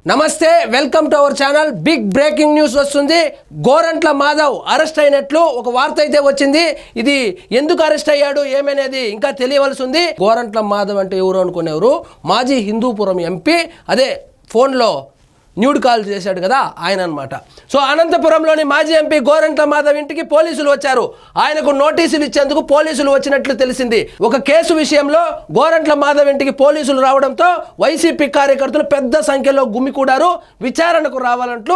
నమస్తే, welcome to our channel. Big breaking news వస్తుంది. Gorantla Madhav arrest అయినట్లు ఒక వార్త అయితే వచ్చింది. ఇది ఎందుకు అరెస్ట్ అయ్యాడు ఏమనేది ఇంకా తెలియవలసి ఉంది. గోరంట్ల మాధవ్ అంటే ఎవరు అనుకునేవారు? మాజీ హిందూపురం ఎంపీ, అదే ఫోన్లో న్యూడ్ కాల్ చేశాడు కదా ఆయన అన్నమాట. సో అనంతపురంలోని మాజీ ఎంపీ గోరంట్ల మాధవ్ ఇంటికి పోలీసులు వచ్చారు. ఆయనకు నోటీసులు ఇచ్చేందుకు పోలీసులు వచ్చినట్లు తెలిసింది. ఒక కేసు విషయంలో గోరంట్ల మాధవ్ ఇంటికి పోలీసులు రావడంతో వైసీపీ కార్యకర్తలు పెద్ద సంఖ్యలో గుమికూడారు. విచారణకు రావాలంటూ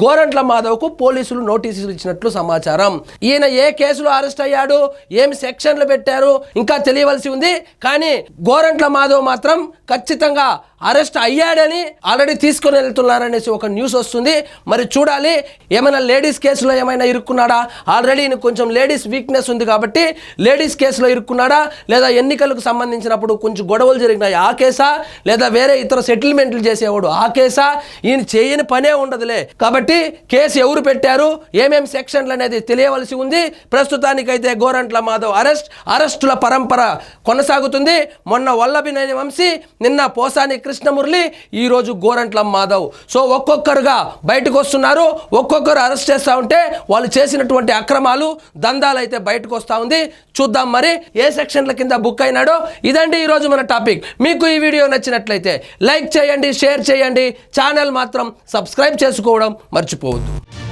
గోరంట్ల మాధవ్కు పోలీసులు నోటీసులు ఇచ్చినట్లు సమాచారం. ఈయన ఏ కేసులో అరెస్ట్ అయ్యాడు, ఏమి సెక్షన్లు పెట్టారు ఇంకా తెలియవలసి ఉంది. కానీ గోరంట్ల మాధవ్ మాత్రం ఖచ్చితంగా అరెస్ట్ అయ్యాడని ఆల్రెడీ తీసుకొని వెళ్తున్నారనేసి ఒక న్యూస్ వస్తుంది. మరి చూడాలి, ఏమైనా లేడీస్ కేసులో ఏమైనా ఇరుక్కున్నాడా? ఆల్రెడీ కొంచెం లేడీస్ వీక్నెస్ ఉంది కాబట్టి లేడీస్ కేసులో ఇరుక్కున్నాడా, లేదా ఎన్నికలకు సంబంధించినప్పుడు కొంచెం గొడవలు జరిగినాయి ఆ కేసా, లేదా వేరే ఇతర సెటిల్మెంట్లు చేసేవాడు ఆ కేసా? ఈయన చేయని పనే ఉండదులే. కాబట్టి కేసు ఎవరు పెట్టారు, ఏమేమి సెక్షన్లు అనేది తెలియవలసి ఉంది. ప్రస్తుతానికైతే గోరంట్ల మాధవ్ అరెస్టుల పరంపర కొనసాగుతుంది. మొన్న వల్లభినేని వంశీ, నిన్న పోసాని కృష్ణమురళి, ఈరోజు గోరంట్ల మాధవ్. సో ఒక్కొక్కరుగా బయటకు వస్తున్నారు. ఒక్కొక్కరు అరెస్ట్ చేస్తూ ఉంటే వాళ్ళు చేసినటువంటి అక్రమాలు, దందాలు అయితే బయటకు వస్తూ ఉంది. చూద్దాం మరి ఏ సెక్షన్ల కింద బుక్ అయినాడో. ఇదండి ఈరోజు మన టాపిక్. మీకు ఈ వీడియో నచ్చినట్లయితే లైక్ చేయండి, షేర్ చేయండి. ఛానల్ మాత్రం సబ్స్క్రైబ్ చేసుకోవడం మర్చిపోవద్దు.